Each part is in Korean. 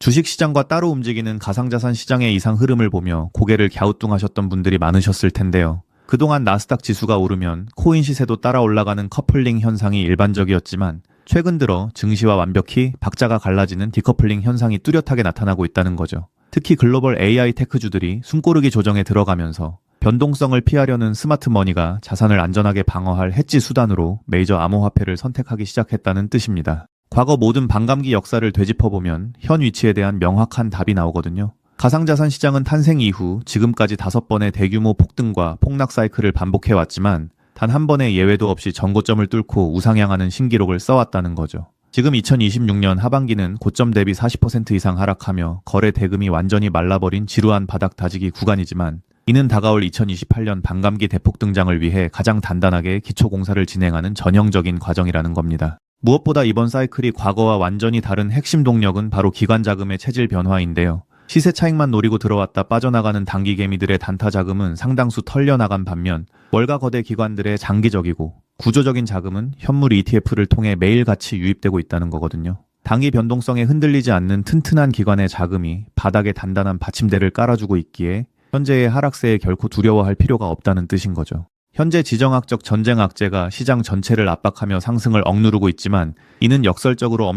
주식시장과 따로 움직이는 가상자산 시장의 이상 흐름을 보며 고개를 갸우뚱하셨던 분들이 많으셨을 텐데요. 그동안 나스닥 지수가 오르면 코인 시세도 따라 올라가는 커플링 현상이 일반적이었지만 최근 들어 증시와 완벽히 박자가 갈라지는 디커플링 현상이 뚜렷하게 나타나고 있다는 거죠. 특히 글로벌 AI 테크주들이 숨고르기 조정에 들어가면서 변동성을 피하려는 스마트 머니가 자산을 안전하게 방어할 해지 수단으로 메이저 암호화폐를 선택하기 시작했다는 뜻입니다. 과거 모든 반감기 역사를 되짚어보면 현 위치에 대한 명확한 답이 나오거든요. 가상자산 시장은 탄생 이후 지금까지 5번의 대규모 폭등과 폭락 사이클을 반복해왔지만 단 한 번의 예외도 없이 전고점을 뚫고 우상향하는 신기록을 써왔다는 거죠. 지금 2026년 하반기는 고점 대비 40% 이상 하락하며 거래 대금이 완전히 말라버린 지루한 바닥 다지기 구간이지만 이는 다가올 2028년 반감기 대폭 등장을 위해 가장 단단하게 기초공사를 진행하는 전형적인 과정이라는 겁니다. 무엇보다 이번 사이클이 과거와 완전히 다른 핵심 동력은 바로 기관 자금의 체질 변화인데요. 시세 차익만 노리고 들어왔다 빠져나가는 단기 개미들의 단타 자금은 상당수 털려나간 반면 월가 거대 기관들의 장기적이고 구조적인 자금은 현물 ETF를 통해 매일같이 유입되고 있다는 거거든요. 단기 변동성에 흔들리지 않는 튼튼한 기관의 자금이 바닥에 단단한 받침대를 깔아주고 있기에 현재의 하락세에 결코 두려워할 필요가 없다는 뜻인 거죠. 현재 지정학적 전쟁 악재가 시장 전체를 압박하며 상승을 억누르고 있지만 이는 역설적으로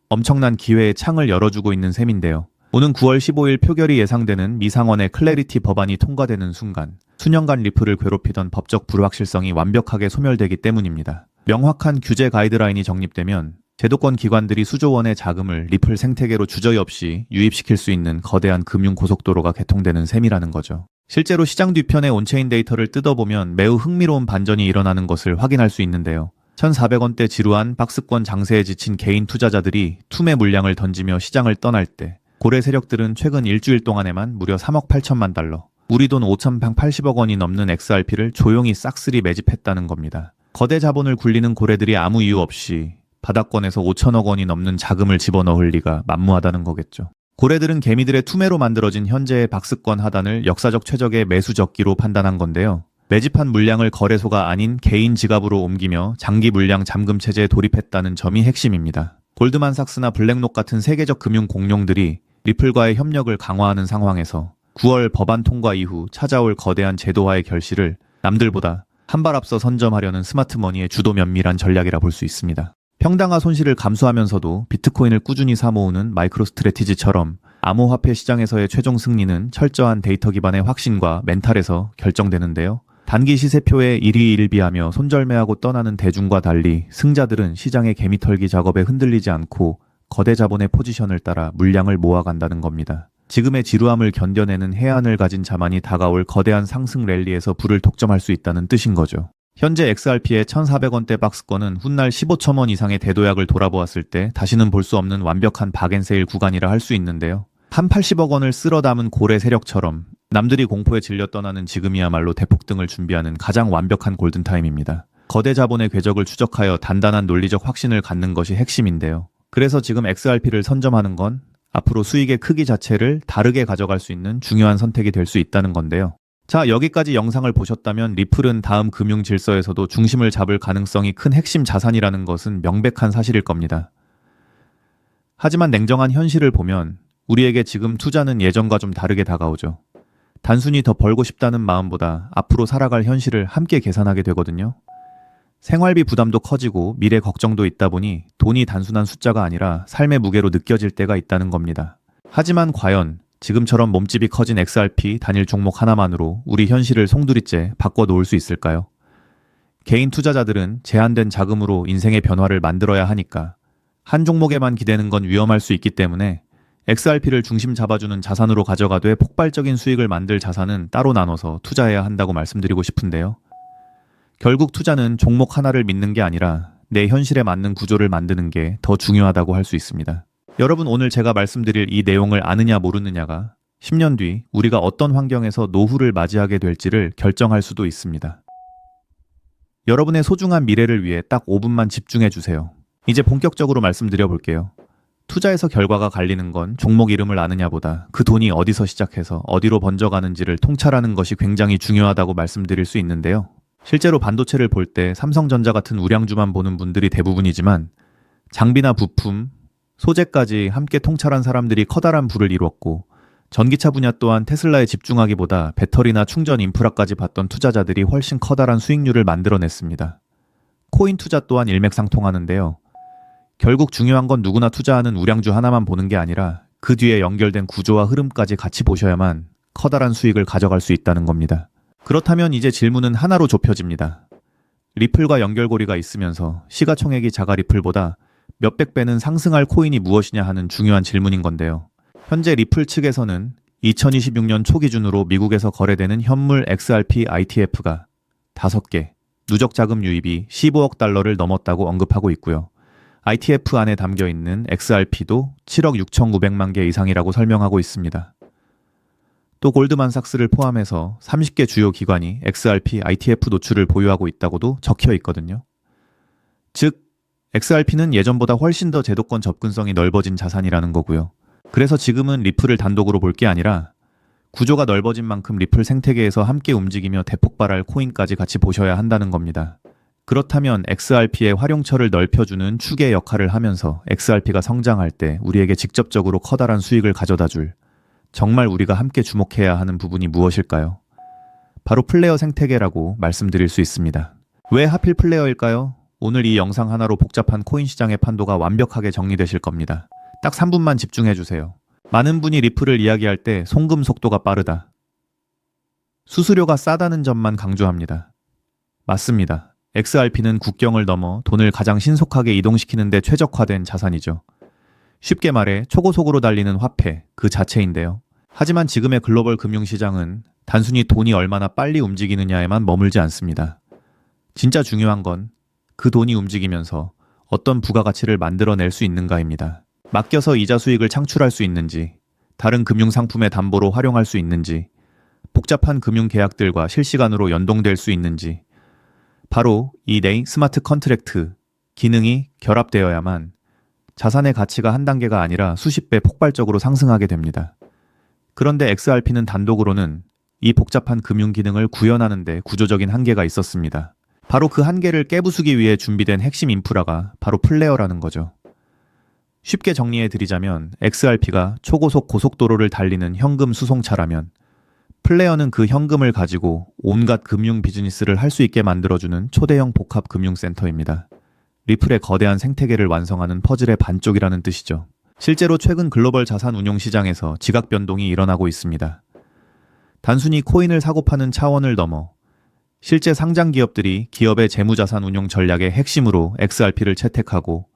엄청난 기회의 창을 열어주고 있는 셈인데요. 오는 9월 15일 표결이 예상되는 미상원의 클래리티 법안이 통과되는 순간 수년간 리플을 괴롭히던 법적 불확실성이 완벽하게 소멸되기 때문입니다. 명확한 규제 가이드라인이 정립되면 제도권 기관들이 수조 원의 자금을 리플 생태계로 주저없이 유입시킬 수 있는 거대한 금융 고속도로가 개통되는 셈이라는 거죠. 실제로 시장 뒤편의 온체인 데이터를 뜯어보면 매우 흥미로운 반전이 일어나는 것을 확인할 수 있는데요. 1,400원대 지루한 박스권 장세에 지친 개인 투자자들이 투매 물량을 던지며 시장을 떠날 때 고래 세력들은 최근 일주일 동안에만 무려 3억 8천만 달러, 우리 돈 5,180억 원이 넘는 XRP를 조용히 싹쓸이 매집했다는 겁니다. 거대 자본을 굴리는 고래들이 아무 이유 없이 바닥권에서 5천억 원이 넘는 자금을 집어넣을 리가 만무하다는 거겠죠. 고래들은 개미들의 투매로 만들어진 현재의 박스권 하단을 역사적 최적의 매수 적기로 판단한 건데요. 매집한 물량을 거래소가 아닌 개인 지갑으로 옮기며 장기 물량 잠금 체제에 돌입했다는 점이 핵심입니다. 골드만삭스나 블랙록 같은 세계적 금융 공룡들이 리플과의 협력을 강화하는 상황에서 9월 법안 통과 이후 찾아올 거대한 제도화의 결실을 남들보다 한 발 앞서 선점하려는 스마트머니의 주도 면밀한 전략이라 볼 수 있습니다. 평당화 손실을 감수하면서도 비트코인을 꾸준히 사모으는 마이크로스트래티지처럼 암호화폐 시장에서의 최종 승리는 철저한 데이터 기반의 확신과 멘탈에서 결정되는데요. 단기 시세표에 일희일비하며 손절매하고 떠나는 대중과 달리 승자들은 시장의 개미털기 작업에 흔들리지 않고 거대 자본의 포지션을 따라 물량을 모아간다는 겁니다. 지금의 지루함을 견뎌내는 해안을 가진 자만이 다가올 거대한 상승 랠리에서 불을 독점할 수 있다는 뜻인 거죠. 현재 XRP의 1,400원대 박스권은 훗날 15,000원 이상의 대도약을 돌아보았을 때 다시는 볼 수 없는 완벽한 박앤세일 구간이라 할 수 있는데요. 한 80억 원을 쓸어 담은 고래 세력처럼 남들이 공포에 질려 떠나는 지금이야말로 대폭등을 준비하는 가장 완벽한 골든타임입니다. 거대 자본의 궤적을 추적하여 단단한 논리적 확신을 갖는 것이 핵심인데요. 그래서 지금 XRP를 선점하는 건 앞으로 수익의 크기 자체를 다르게 가져갈 수 있는 중요한 선택이 될 수 있다는 건데요. 자, 여기까지 영상을 보셨다면 리플은 다음 금융 질서에서도 중심을 잡을 가능성이 큰 핵심 자산이라는 것은 명백한 사실일 겁니다. 하지만 냉정한 현실을 보면 우리에게 지금 투자는 예전과 좀 다르게 다가오죠. 단순히 더 벌고 싶다는 마음보다 앞으로 살아갈 현실을 함께 계산하게 되거든요. 생활비 부담도 커지고 미래 걱정도 있다 보니 돈이 단순한 숫자가 아니라 삶의 무게로 느껴질 때가 있다는 겁니다. 하지만 과연 지금처럼 몸집이 커진 XRP 단일 종목 하나만으로 우리 현실을 송두리째 바꿔놓을 수 있을까요? 개인 투자자들은 제한된 자금으로 인생의 변화를 만들어야 하니까 한 종목에만 기대는 건 위험할 수 있기 때문에 XRP를 중심 잡아주는 자산으로 가져가되 폭발적인 수익을 만들 자산은 따로 나눠서 투자해야 한다고 말씀드리고 싶은데요. 결국 투자는 종목 하나를 믿는 게 아니라 내 현실에 맞는 구조를 만드는 게 더 중요하다고 할 수 있습니다. 여러분, 오늘 제가 말씀드릴 이 내용을 아느냐 모르느냐가 10년 뒤 우리가 어떤 환경에서 노후를 맞이하게 될지를 결정할 수도 있습니다. 여러분의 소중한 미래를 위해 딱 5분만 집중해 주세요. 이제 본격적으로 말씀드려 볼게요. 투자에서 결과가 갈리는 건 종목 이름을 아느냐보다 그 돈이 어디서 시작해서 어디로 번져가는지를 통찰하는 것이 굉장히 중요하다고 말씀드릴 수 있는데요. 실제로 반도체를 볼 때 삼성전자 같은 우량주만 보는 분들이 대부분이지만 장비나 부품, 소재까지 함께 통찰한 사람들이 커다란 부를 이루었고 전기차 분야 또한 테슬라에 집중하기보다 배터리나 충전 인프라까지 봤던 투자자들이 훨씬 커다란 수익률을 만들어냈습니다. 코인 투자 또한 일맥상통하는데요. 결국 중요한 건 누구나 투자하는 우량주 하나만 보는 게 아니라 그 뒤에 연결된 구조와 흐름까지 같이 보셔야만 커다란 수익을 가져갈 수 있다는 겁니다. 그렇다면 이제 질문은 하나로 좁혀집니다. 리플과 연결고리가 있으면서 시가총액이 작아 리플보다 몇백 배는 상승할 코인이 무엇이냐 하는 중요한 질문인 건데요. 현재 리플 측에서는 2026년 초 기준으로 미국에서 거래되는 현물 XRP ITF가 5개, 누적 자금 유입이 15억 달러를 넘었다고 언급하고 있고요. ITF 안에 담겨 있는 XRP도 7억 6,900만 개 이상이라고 설명하고 있습니다. 또 골드만삭스를 포함해서 30개 주요 기관이 XRP ITF 노출을 보유하고 있다고도 적혀 있거든요. 즉, XRP는 예전보다 훨씬 더 제도권 접근성이 넓어진 자산이라는 거고요. 그래서 지금은 리플을 단독으로 볼 게 아니라 구조가 넓어진 만큼 리플 생태계에서 함께 움직이며 대폭발할 코인까지 같이 보셔야 한다는 겁니다. 그렇다면 XRP의 활용처를 넓혀주는 축의 역할을 하면서 XRP가 성장할 때 우리에게 직접적으로 커다란 수익을 가져다줄 정말 우리가 함께 주목해야 하는 부분이 무엇일까요? 바로 플레이어 생태계라고 말씀드릴 수 있습니다. 왜 하필 플레이어일까요? 오늘 이 영상 하나로 복잡한 코인 시장의 판도가 완벽하게 정리되실 겁니다. 딱 3분만 집중해주세요. 많은 분이 리플을 이야기할 때 송금 속도가 빠르다. 수수료가 싸다는 점만 강조합니다. 맞습니다. XRP는 국경을 넘어 돈을 가장 신속하게 이동시키는 데 최적화된 자산이죠. 쉽게 말해 초고속으로 달리는 화폐 그 자체인데요. 하지만 지금의 글로벌 금융시장은 단순히 돈이 얼마나 빨리 움직이느냐에만 머물지 않습니다. 진짜 중요한 건 그 돈이 움직이면서 어떤 부가가치를 만들어낼 수 있는가입니다. 맡겨서 이자 수익을 창출할 수 있는지, 다른 금융상품의 담보로 활용할 수 있는지, 복잡한 금융계약들과 실시간으로 연동될 수 있는지, 바로 이 네임 스마트 컨트랙트 기능이 결합되어야만 자산의 가치가 한 단계가 아니라 수십 배 폭발적으로 상승하게 됩니다. 그런데 XRP는 단독으로는 이 복잡한 금융 기능을 구현하는 데 구조적인 한계가 있었습니다. 바로 그 한계를 깨부수기 위해 준비된 핵심 인프라가 바로 플레어라는 거죠. 쉽게 정리해 드리자면 XRP가 초고속 고속도로를 달리는 현금 수송차라면 플레어는 그 현금을 가지고 온갖 금융 비즈니스를 할 수 있게 만들어주는 초대형 복합 금융센터입니다. 리플의 거대한 생태계를 완성하는 퍼즐의 반쪽이라는 뜻이죠. 실제로 최근 글로벌 자산 운용 시장에서 지각 변동이 일어나고 있습니다. 단순히 코인을 사고 파는 차원을 넘어 실제 상장 기업들이 기업의 재무자산 운용 전략의 핵심으로 XRP를 채택하고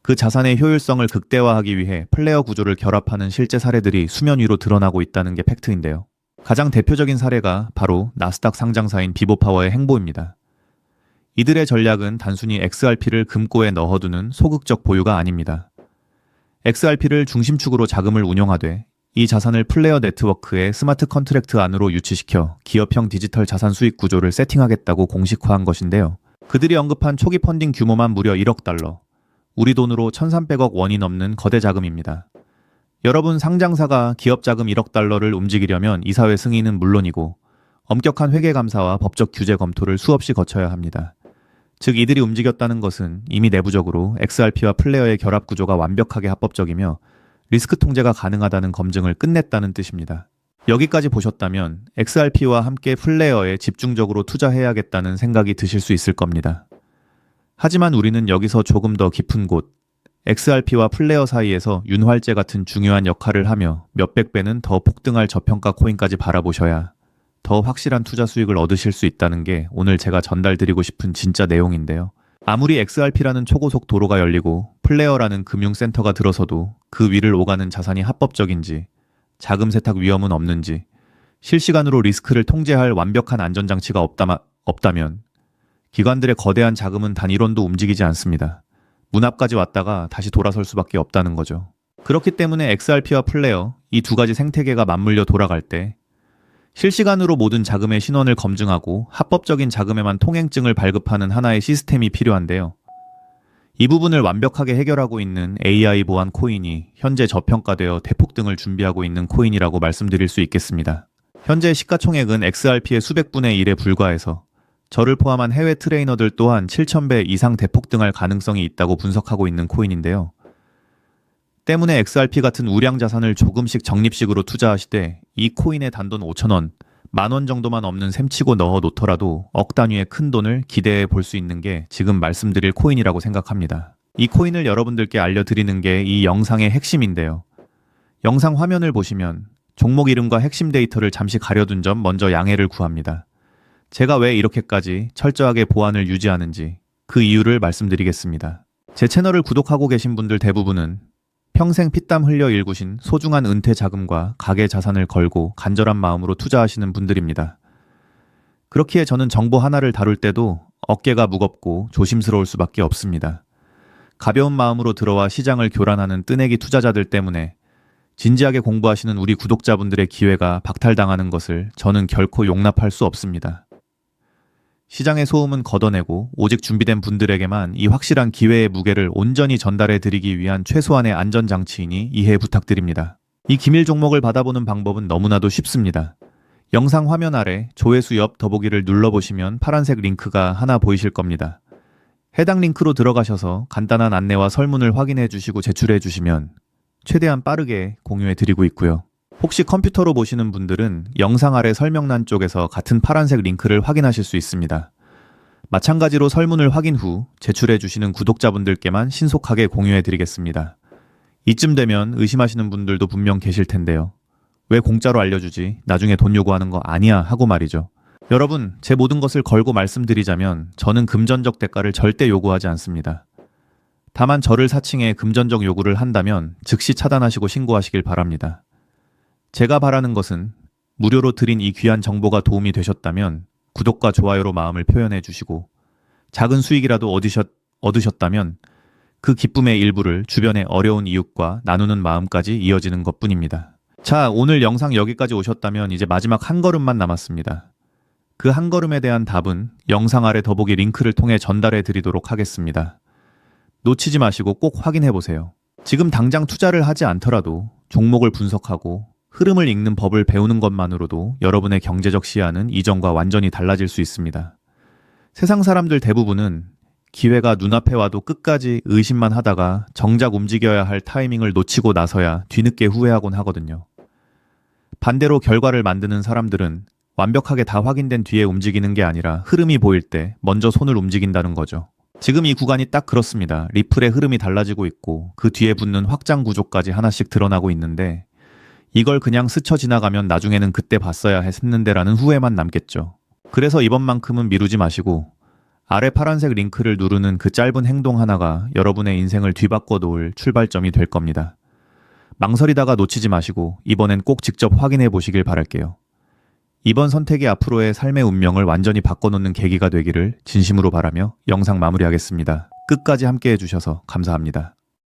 그 자산의 효율성을 극대화하기 위해 플레이어 구조를 결합하는 실제 사례들이 수면 위로 드러나고 있다는 게 팩트인데요. 가장 대표적인 사례가 바로 나스닥 상장사인 비보파워의 행보입니다. 이들의 전략은 단순히 XRP를 금고에 넣어두는 소극적 보유가 아닙니다. XRP를 중심축으로 자금을 운용하되 이 자산을 플레이어 네트워크의 스마트 컨트랙트 안으로 유치시켜 기업형 디지털 자산 수익 구조를 세팅하겠다고 공식화한 것인데요. 그들이 언급한 초기 펀딩 규모만 무려 1억 달러, 우리 돈으로 1,300억 원이 넘는 거대 자금입니다. 여러분, 상장사가 기업 자금 1억 달러를 움직이려면 이사회 승인은 물론이고 엄격한 회계감사와 법적 규제 검토를 수없이 거쳐야 합니다. 즉 이들이 움직였다는 것은 이미 내부적으로 XRP와 플레이어의 결합 구조가 완벽하게 합법적이며 리스크 통제가 가능하다는 검증을 끝냈다는 뜻입니다. 여기까지 보셨다면 XRP와 함께 플레이어에 집중적으로 투자해야겠다는 생각이 드실 수 있을 겁니다. 하지만 우리는 여기서 조금 더 깊은 곳, XRP와 플레이어 사이에서 윤활제 같은 중요한 역할을 하며 몇백 배는 더 폭등할 저평가 코인까지 바라보셔야 더 확실한 투자 수익을 얻으실 수 있다는 게 오늘 제가 전달드리고 싶은 진짜 내용인데요. 아무리 XRP라는 초고속 도로가 열리고 플레이어라는 금융센터가 들어서도 그 위를 오가는 자산이 합법적인지, 자금 세탁 위험은 없는지, 실시간으로 리스크를 통제할 완벽한 안전장치가 없다면 기관들의 거대한 자금은 단 1원도 움직이지 않습니다. 문 앞까지 왔다가 다시 돌아설 수밖에 없다는 거죠. 그렇기 때문에 XRP와 플레이어, 이 두 가지 생태계가 맞물려 돌아갈 때 실시간으로 모든 자금의 신원을 검증하고 합법적인 자금에만 통행증을 발급하는 하나의 시스템이 필요한데요. 이 부분을 완벽하게 해결하고 있는 AI 보안 코인이 현재 저평가되어 대폭등을 준비하고 있는 코인이라고 말씀드릴 수 있겠습니다. 현재 시가총액은 XRP의 수백 분의 1에 불과해서 저를 포함한 해외 트레이너들 또한 7,000배 이상 대폭등할 가능성이 있다고 분석하고 있는 코인인데요. 때문에 XRP 같은 우량 자산을 조금씩 적립식으로 투자하시되 이 코인의 단돈 5,000원, 10,000원 정도만 없는 셈치고 넣어 놓더라도 억 단위의 큰 돈을 기대해 볼 수 있는 게 지금 말씀드릴 코인이라고 생각합니다. 이 코인을 여러분들께 알려드리는 게 이 영상의 핵심인데요. 영상 화면을 보시면 종목 이름과 핵심 데이터를 잠시 가려둔 점 먼저 양해를 구합니다. 제가 왜 이렇게까지 철저하게 보안을 유지하는지 그 이유를 말씀드리겠습니다. 제 채널을 구독하고 계신 분들 대부분은 평생 피땀 흘려 일구신 소중한 은퇴 자금과 가계 자산을 걸고 간절한 마음으로 투자하시는 분들입니다. 그렇기에 저는 정보 하나를 다룰 때도 어깨가 무겁고 조심스러울 수밖에 없습니다. 가벼운 마음으로 들어와 시장을 교란하는 뜨내기 투자자들 때문에 진지하게 공부하시는 우리 구독자분들의 기회가 박탈당하는 것을 저는 결코 용납할 수 없습니다. 시장의 소음은 걷어내고 오직 준비된 분들에게만 이 확실한 기회의 무게를 온전히 전달해 드리기 위한 최소한의 안전장치이니 이해 부탁드립니다. 이 기밀 종목을 받아보는 방법은 너무나도 쉽습니다. 영상 화면 아래 조회수 옆 더보기를 눌러보시면 파란색 링크가 하나 보이실 겁니다. 해당 링크로 들어가셔서 간단한 안내와 설문을 확인해 주시고 제출해 주시면 최대한 빠르게 공유해 드리고 있고요. 혹시 컴퓨터로 보시는 분들은 영상 아래 설명란 쪽에서 같은 파란색 링크를 확인하실 수 있습니다. 마찬가지로 설문을 확인 후 제출해 주시는 구독자분들께만 신속하게 공유해 드리겠습니다. 이쯤 되면 의심하시는 분들도 분명 계실 텐데요. 왜 공짜로 알려주지? 나중에 돈 요구하는 거 아니야 하고 말이죠. 여러분, 제 모든 것을 걸고 말씀드리자면 저는 금전적 대가를 절대 요구하지 않습니다. 다만 저를 사칭해 금전적 요구를 한다면 즉시 차단하시고 신고하시길 바랍니다. 제가 바라는 것은 무료로 드린 이 귀한 정보가 도움이 되셨다면 구독과 좋아요로 마음을 표현해 주시고 작은 수익이라도 얻으셨다면 그 기쁨의 일부를 주변의 어려운 이웃과 나누는 마음까지 이어지는 것뿐입니다. 자, 오늘 영상 여기까지 오셨다면 이제 마지막 한 걸음만 남았습니다. 그 한 걸음에 대한 답은 영상 아래 더보기 링크를 통해 전달해 드리도록 하겠습니다. 놓치지 마시고 꼭 확인해 보세요. 지금 당장 투자를 하지 않더라도 종목을 분석하고 흐름을 읽는 법을 배우는 것만으로도 여러분의 경제적 시야는 이전과 완전히 달라질 수 있습니다. 세상 사람들 대부분은 기회가 눈앞에 와도 끝까지 의심만 하다가 정작 움직여야 할 타이밍을 놓치고 나서야 뒤늦게 후회하곤 하거든요. 반대로 결과를 만드는 사람들은 완벽하게 다 확인된 뒤에 움직이는 게 아니라 흐름이 보일 때 먼저 손을 움직인다는 거죠. 지금 이 구간이 딱 그렇습니다. 리플의 흐름이 달라지고 있고 그 뒤에 붙는 확장 구조까지 하나씩 드러나고 있는데 이걸 그냥 스쳐 지나가면 나중에는 그때 봤어야 했는데라는 후회만 남겠죠. 그래서 이번만큼은 미루지 마시고 아래 파란색 링크를 누르는 그 짧은 행동 하나가 여러분의 인생을 뒤바꿔 놓을 출발점이 될 겁니다. 망설이다가 놓치지 마시고 이번엔 꼭 직접 확인해 보시길 바랄게요. 이번 선택이 앞으로의 삶의 운명을 완전히 바꿔놓는 계기가 되기를 진심으로 바라며 영상 마무리하겠습니다. 끝까지 함께 해주셔서 감사합니다.